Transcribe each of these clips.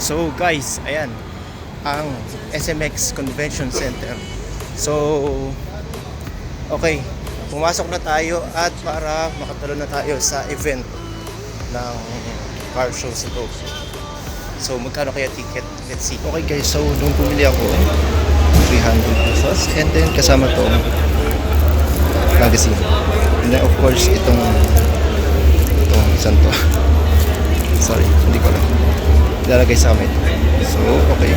So guys, ayan ang SMX Convention Center. So okay, pumasok na tayo at para makatalo na tayo sa event ng car show sa ito. So magkano kaya ticket? Let's see. Okay guys, so nung pumili ako 300 pesos and then kasama to magazine. And then of course itong saan to? Sorry, hindi ko alam. Ilalagay sa amin. So, okay.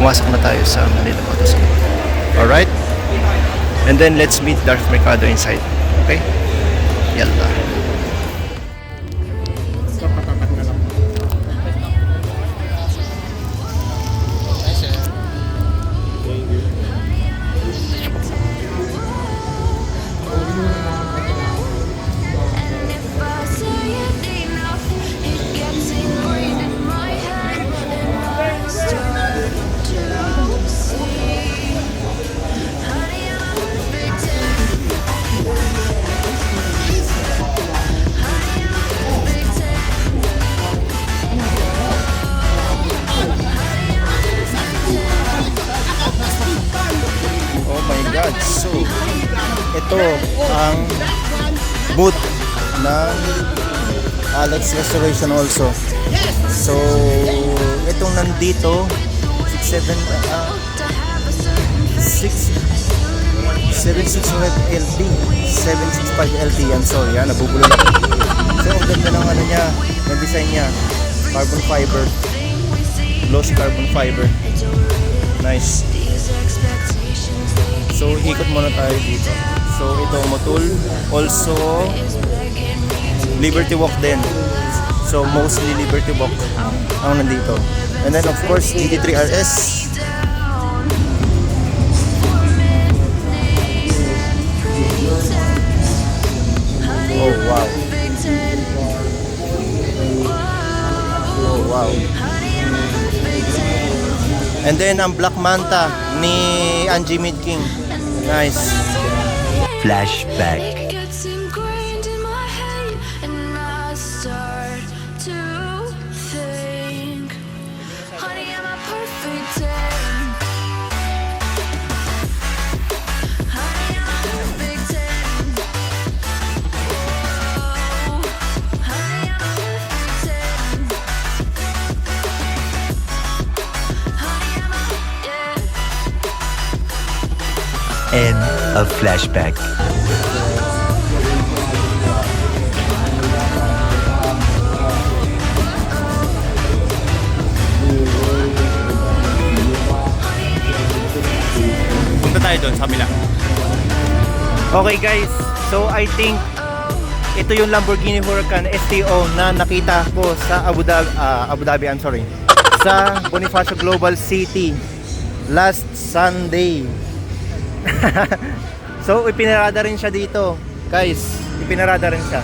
Pumasok na tayo sa Manila Auto Show. Alright? And then, let's meet Darth Mercado inside. Okay? Yalla. So, ito ang booth ng Alex Restoration also. So, itong nandito 7600 LT 765 LT, I'm sorry nabubulol ako. So, ang ganda ng ano niya, ng design niya, carbon fiber, glossy carbon fiber, nice. So, ikot muna tayo dito. So, ito Motul. Also, Liberty Walk din. So, mostly Liberty Walk ang nandito. And then, of course, GT3 RS. Oh, wow. Oh, wow. And then, ang Black Manta ni Angie Midking. Nice. Flashback. End of flashback. Punta tayo doon sa kabila. Okay guys, so I think ito yung Lamborghini Huracan STO na nakita ko sa Abu Dhabi, I'm sorry, sa Bonifacio Global City last Sunday. So ipinarada rin siya dito guys, ipinarada rin siya.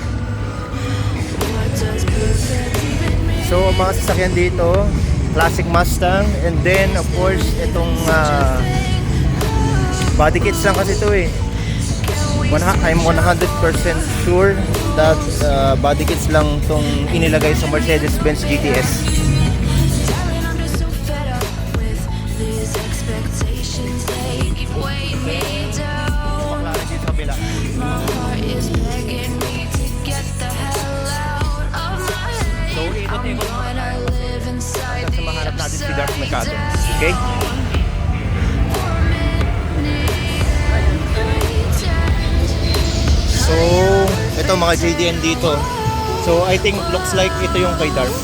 So mga sasakyan dito, classic Mustang, and then of course itong body kits lang kasi ito eh. I'm 100% sure that body kits lang itong inilagay sa Mercedes-Benz GTS. So, ikot-ikot hanggang sa mahanap natin si Darth Mercado. Okay? So, ito mga JDM dito. So, I think looks like ito yung kay Darth.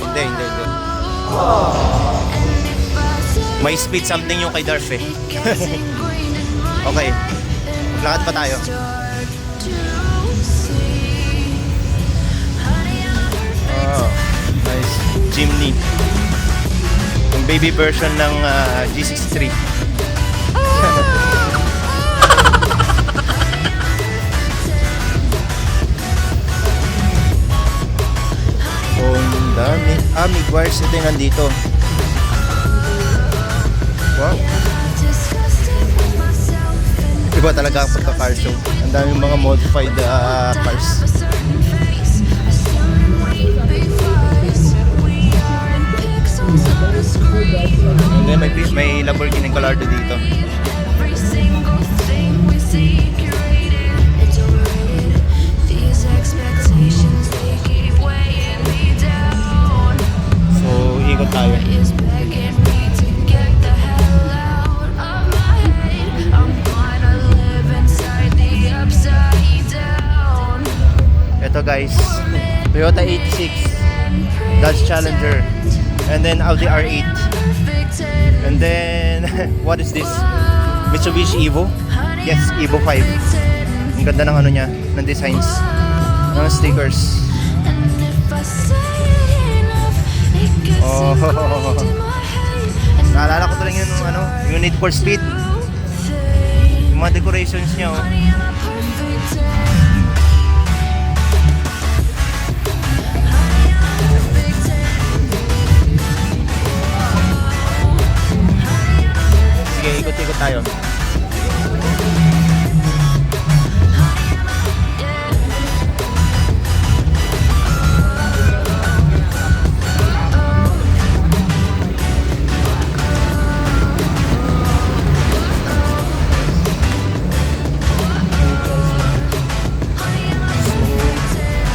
Hindi. May speed something yung kay Darth eh. Okay. Maglakad pa tayo. Nice. Jimny. Yung baby version ng G63. Oh, ang dami. Miguars ito yung nandito. Wow. Iba talaga ang pagka-car show. Ang daming mga modified cars. And then may Lamborghini Gallardo dito. Every single thing we see curated, it's overrated. These expectations, they keep weighing me down. So, ikot tayo. Is begging me to get the hell out of my head. I'm gonna live inside the upside down. Ito guys, Toyota 86, Dodge Challenger, and then Audi R8. And then, what is this? Mitsubishi Evo? Yes, Evo 5. Ang ganda ng ano niya, ng designs, ng stickers. Oh, naalala ko talaga yung ano, yung Need for Speed. Yung mga decorations niya, oh. Sige, ikot-ikot tayo.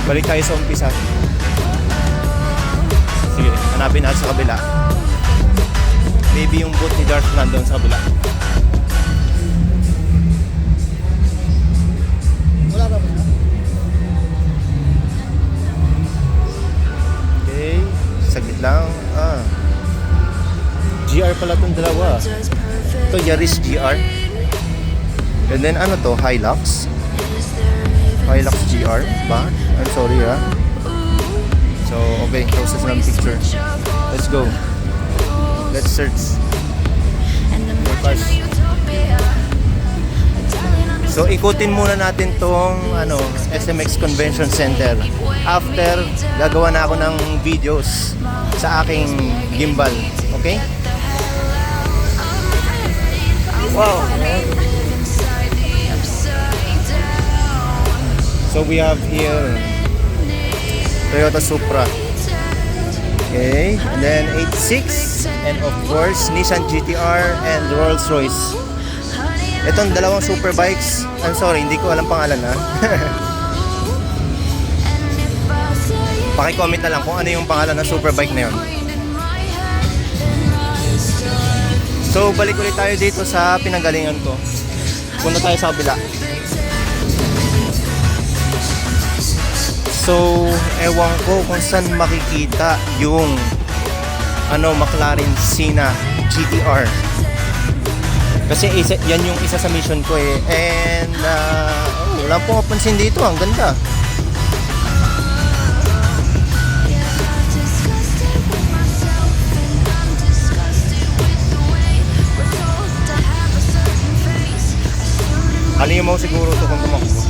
Balik tayo sa umpisa. Sige, hanapin natin sa kabila. Maybe yung boot ni Darth nandun sa kabila. Okay, saglit lang. GR pala itong dalawa. Ito Yaris GR. And then ano to? Hilux. Hilux GR ba? I'm sorry ha. So, okay, process ng picture. Let's go. Let's search. Cars. So, ikutin muna natin tong ano, SMX Convention Center. After, gagawa na ako ng videos sa aking gimbal. Okay? Wow! So we have here Toyota Supra. Okay, and then 86 and of course Nissan GTR and Rolls Royce. Itong dalawang super bikes, I'm sorry, hindi ko alam pangalan ha. Paki-comment na lang kung ano yung pangalan ng super bike na yun. So balik ulit tayo dito sa pinanggalingan ko. Punta tayo sa kabila. So, ewan ko kung saan makikita yung ano, McLaren Senna GTR. Kasi yan yung isa sa mission ko eh. And wala pong mapansin dito, ang ganda. Alimaw siguro to kung tumakbo.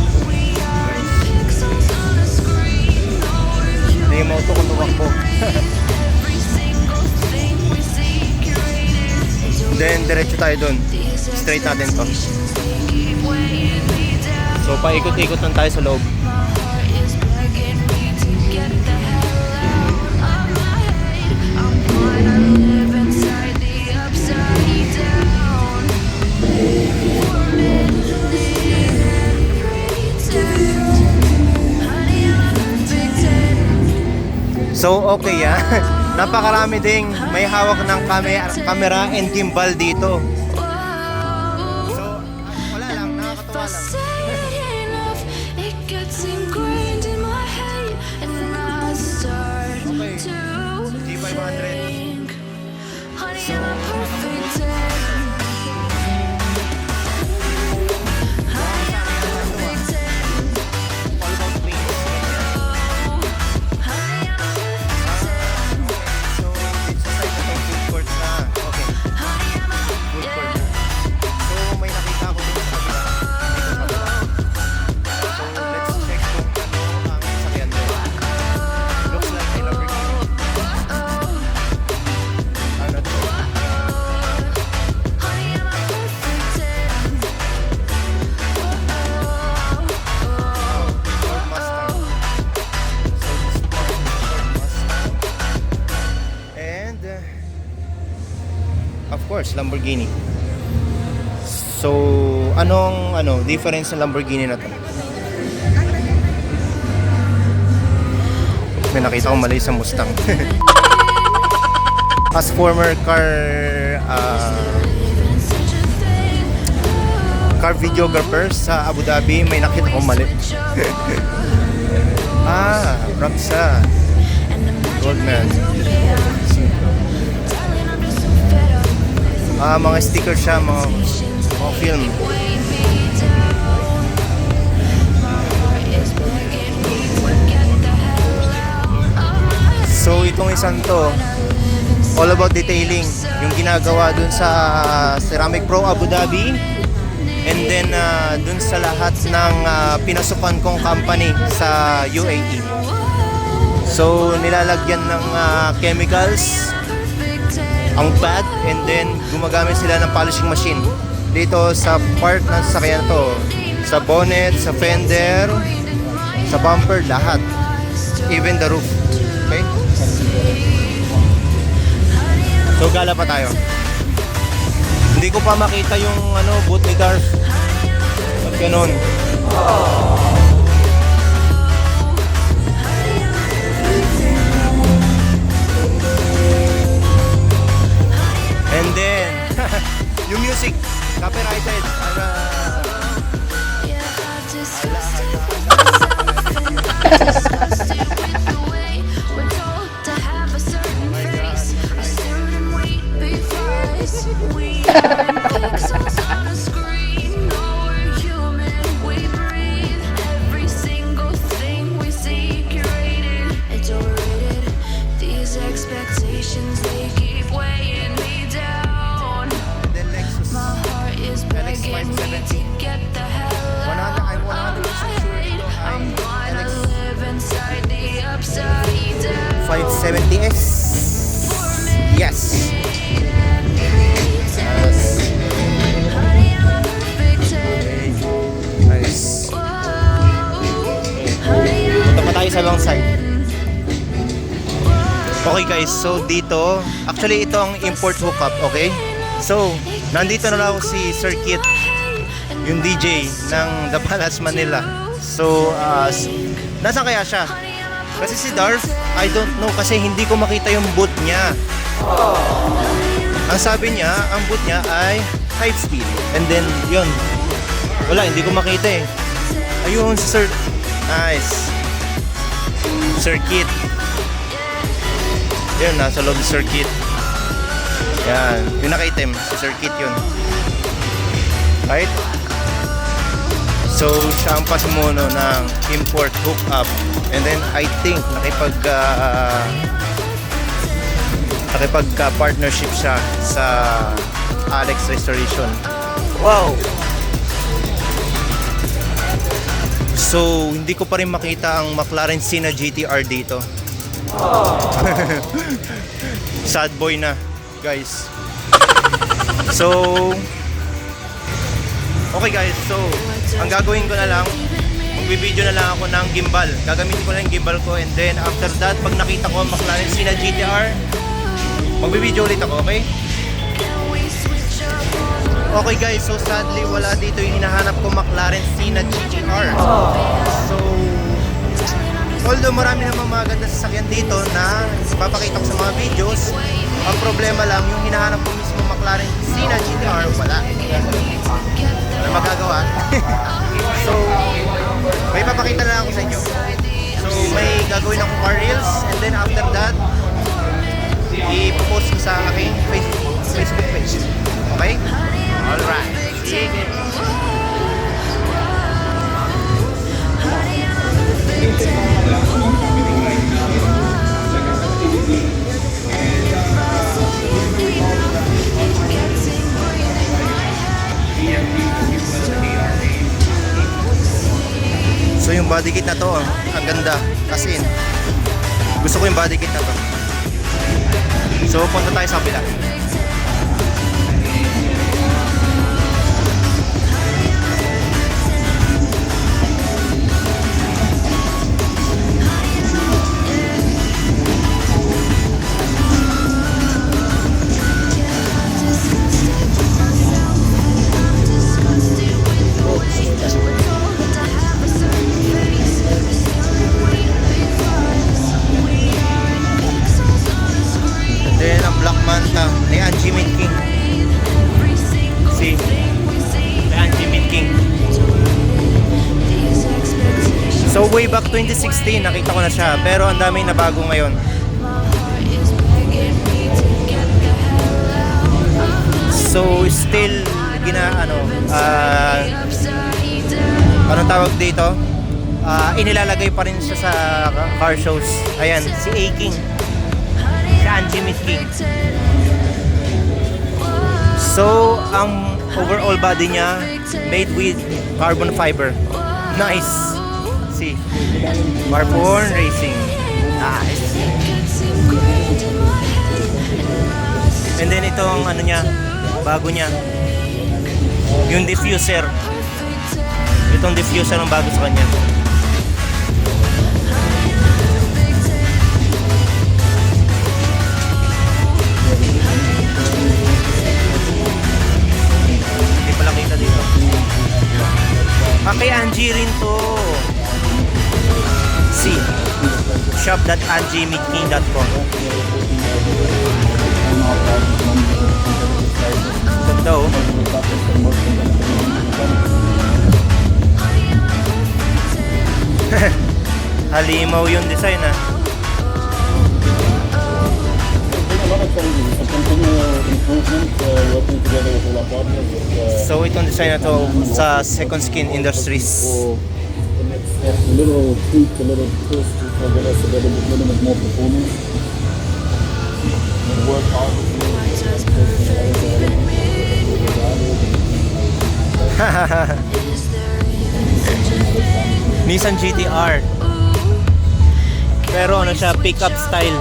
Alimaw to kung tumakbo. Then, diretso tayo dun. Straight natin to. So, paikot-ikot lang tayo sa loob. So, okay ah. Napakarami ding may hawak ng camera and gimbal dito. So, wala lang, nakakatawa lang. G500. Lamborghini. So, anong difference ng Lamborghini na to? May nakita kong mali sa Mustang. As former car videographer sa Abu Dhabi, may nakita kong mali. Rapsa Goldman. Mga sticker siya, mga film. So itong isang to, all about detailing, yung ginagawa dun sa Ceramic Pro Abu Dhabi, and then dun sa lahat ng pinasukan kong company sa UAE. So nilalagyan ng chemicals ang bag, and then gumagamit sila ng polishing machine dito sa part ng sasakyan to, sa bonnet, sa fender, sa bumper, lahat, even the roof. Okay? So gala pa tayo. Hindi ko pa makita yung boot ni Darth. At ganun. And then yung music copyrighted. Expectations, they keep weighing me down. And then Lexus My heart is begging me to get the hell out I'm 100% sure ito ay I'm gonna LX live inside the upside down. 570S. Yes. Honey, I'm a perfect 10. Nice. Whoa. Honey, I'm Punta pa tayo sa long side. Okay guys, so dito, actually ito ang import hookup, okay? So, nandito na lang si Sir Kit, yung DJ ng The Palace Manila. So, nasaan kaya siya? Kasi si Darth, I don't know kasi hindi ko makita yung boot niya. Ang sabi niya, ang boot niya ay 5 speed. And then, yun. Wala, hindi ko makita eh. Ayun, si Sir. Nice. Sir Kit. Yun, nasa loob si Sir Kit. Yan, yung naka-item, si Sir Kit yun. Right? So, siya ang pasimuno ng import hookup. And then, I think, nakipag-partnership siya sa Alex Restoration. Wow! So, hindi ko pa rin makita ang McLaren Senna GTR dito. Sad boy na, guys. So, okay guys, so ang gagawin ko na lang, magbibideo na lang ako ng gimbal. Gagamitin ko lang yung gimbal ko, and then after that, pag nakita ko ang McLaren Senna GTR, magbibideo ulit ako, okay? Okay guys, so sadly wala dito yung hinahanap ko McLaren Senna GTR. So, although marami namang maganda sasakyan dito na ipapakita ko sa mga videos, ang problema lang yung hinahanap ko mismo McLaren Senna GTR, wala. Wala magagawa. So, may ipapakita na lang ako sa inyo. So, may gagawin akong car reels, and then after that, i-post ko sa aking Facebook page. Okay? Alright. Sige. So yung body kit na to, ang ganda. As in, gusto ko yung body kit na to. So punta tayo sa kabila. So way back 2016 nakita ko na siya, pero ang daming nabago ngayon. My heart is begging me to get the hell out. So still Upside down. anong tawag dito? Inilalagay pa rin siya sa car shows. Ayan, si A-King. Si Angie Mitki. So, ang overall body niya made with carbon fiber. Nice. See. Marborn Racing. Nice. And then itong ano niya, bago niya. Yung diffuser. Itong diffuser ang bago sa kanya. Hindi pala kita dito. Kay Angie rin to. See. shop.angiemitking.com. Ganda oh. Halimaw yung design ah. So itong design na to sa Second Skin Industries. A little tweak, a little twist to get us a little bit more performance. And work hard. Nissan GT-R. Pero ano siya, pickup style.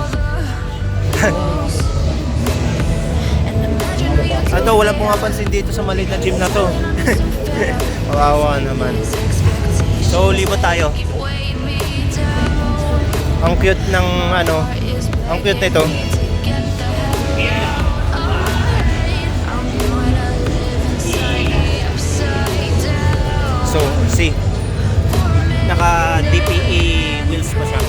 Ito, wala pong mapansin dito sa maliit na gym na to. Kawawa naman. So, libot tayo. Ang cute ng ano, ang cute nito. So, see. Naka DPE wheels pa siya.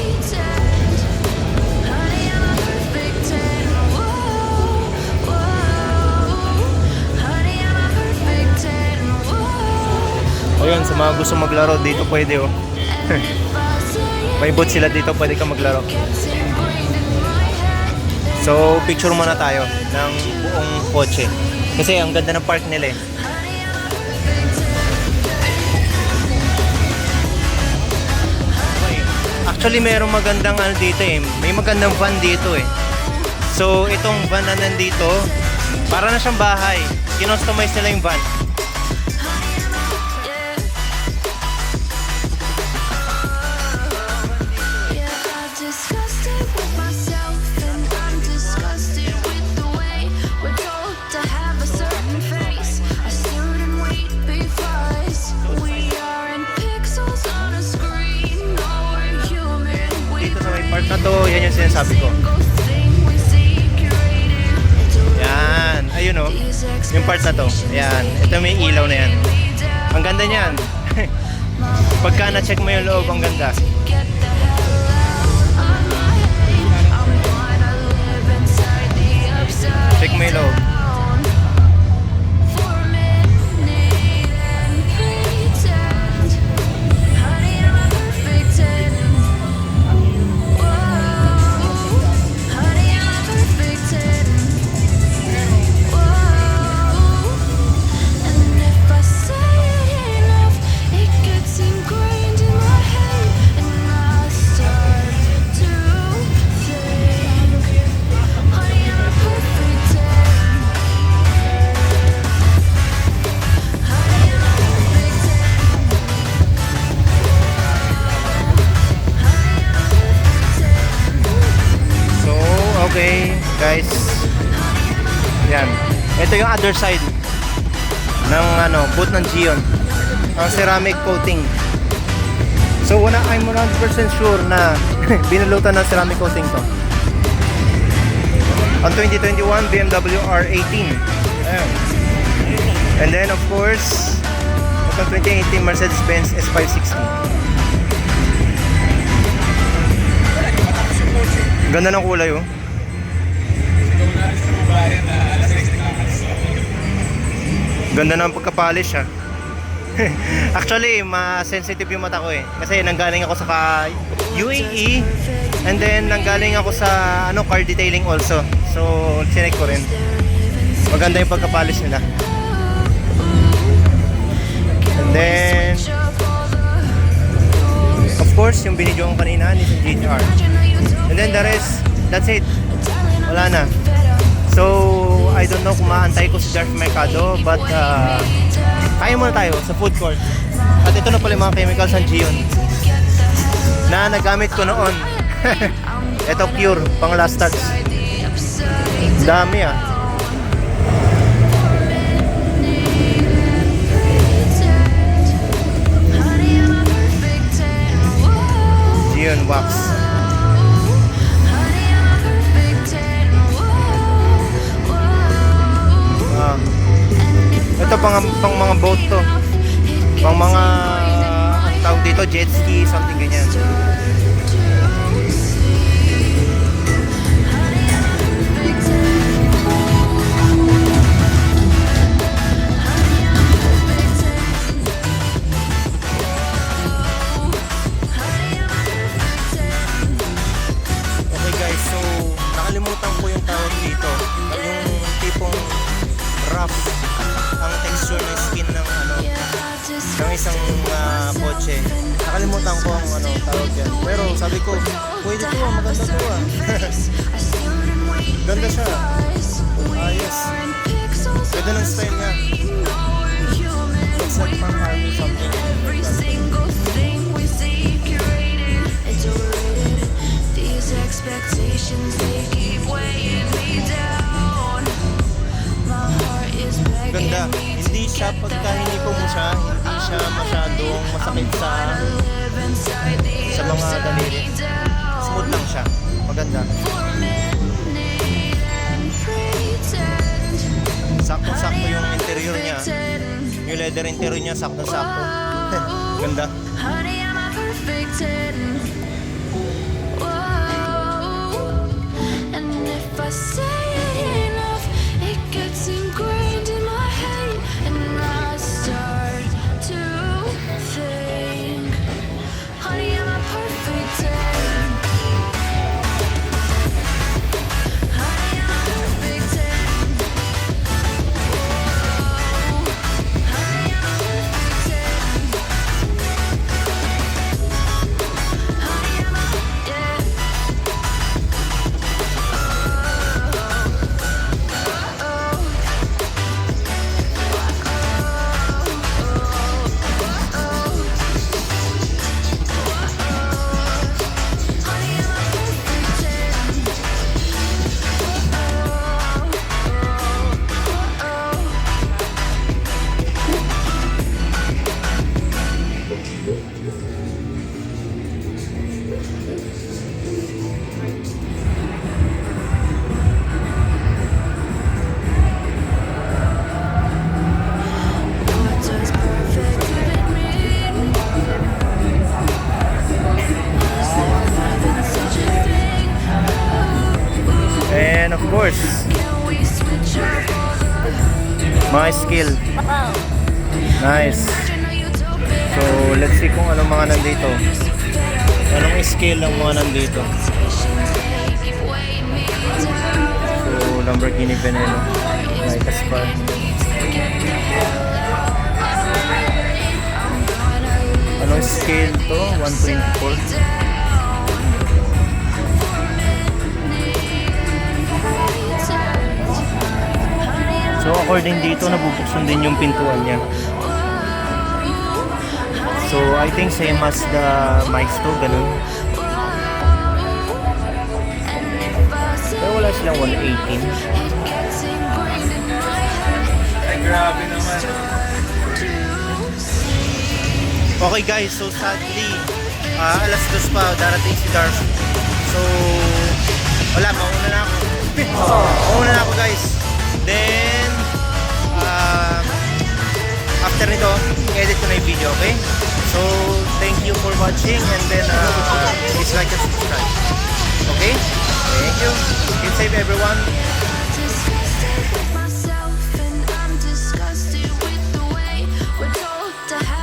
Ayun, sa mga gusto maglaro dito pwede oh. May booth sila dito, pwede ka maglaro. So, picture muna tayo ng buong kotse. Kasi ang ganda ng park nila eh. Actually, mayroong magandang ano dito eh. May magandang van dito eh. So, itong van na nandito, para na siyang bahay. Kinostomize nila yung van. Dito sa may part na to, yan yung sinasabi ko. Yan, ayun oh. Yung part na to. Yan, ito may ilaw na yan. Ang ganda niyan. Pagka na-check mo yung loob, ang ganda. Check mo yung loob. Okay, guys. Yan. Ito yung other side ng ano, boot ng Gion. Ang ceramic coating. So, I'm 100% sure na binalutan ng ceramic coating to. Ang 2021 BMW R18. Ayan. And then, of course, itong 2018 Mercedes-Benz S560. Ganda ng kulay, oh. Ganda ng pagka-polish ha. Actually, ma-sensitive yung mata ko eh. Kasi nanggaling ako sa UAE and then nanggaling ako sa car detailing also. So, chinek ko rin. Maganda yung pagkapalis nila. And then, of course, yung binidyo ko kanina ni GTR. And then the rest, that's it. Wala na. So, I don't know kung maantay ko si Jarf Mercado, but kaya muna tayo sa food court. At ito na pala yung mga chemicals ng Gion na nagamit ko noon. Ito pure, pang last touch. Dami ah. Gion wax. Ito pang mga boat to. Pang mga ang tawag dito jet ski, something ganyan. Okay guys, so nakalimutan ko yung tawag dito. Yung tipong rough ang texture ng skin ng ng isang kotse. Nakalimutan ko ang tawag yan. Pero sabi ko, pwede to maganda to Ganda siya. Ayos. Ganda ng style niya. Looks like pang army something. Expectations, they keep weighing me down. My heart is begging Ganda. me to Hindi siya pagka hiniko mo siya, hindi siya masyadong masakit sa mga daliri. Smooth lang siya. Maganda. Sakto-sakto yung interior niya. Yung leather interior niya, sakto-sakto. Ganda. Honey, I'm a perfect 10. And if I say it enough, it gets ingrained in my head, and I start to think, honey, I'm a perfect 10. Honey, I'm a perfect 10. Honey, I'm a perfect 10. Honey, I'm a, yeah. What does perfect even mean? Is there even such a thing? And of course, Can we switch up all the my skill. Nice. imaginal utopia? So, let's see kung anong mga nandito. Anong skill ng mga nandito. Expectations, they keep weighing me down. So, Lamborghini Veneno. May Caspar. Anong scale to? 124. So, according dito, nabubuksan din yung pintuan niya. So, I think same as the mics to, ganun. Pero wala silang 118. Ay, grabe naman. Okay guys, so sadly, alas 2 pa, darating si Darf. So, wala, mauna na ako. Mauna na ako guys. Then, after nito, i-edit ko na yung video, okay? So, thank you for watching and then please like and subscribe. Okay? Thank you. Keep safe everyone. Disgusted with myself, and I'm disgusted with the way we're told to have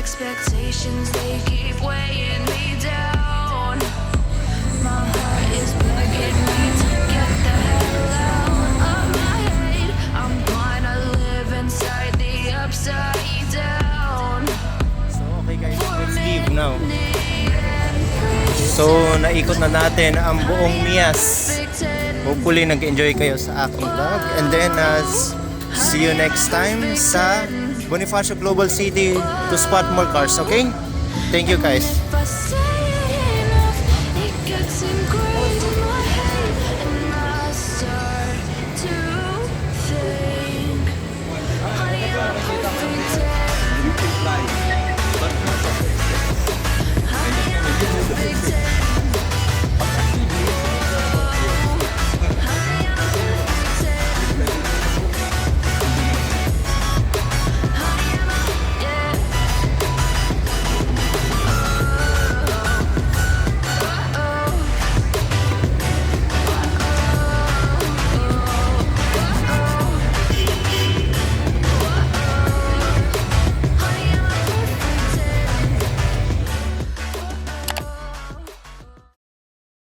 expectations, they keep weighing me down. My heart is begging me to get the hell out of my head. I'm gonna live inside the upside down. So okay guys, let's leave now. So naikot na natin ang buong Mias. Hopefully nag-enjoy kayo sa aking vlog. And then see you next time sa Bonifacio Global City to spot more cars, okay? Thank you guys. If I say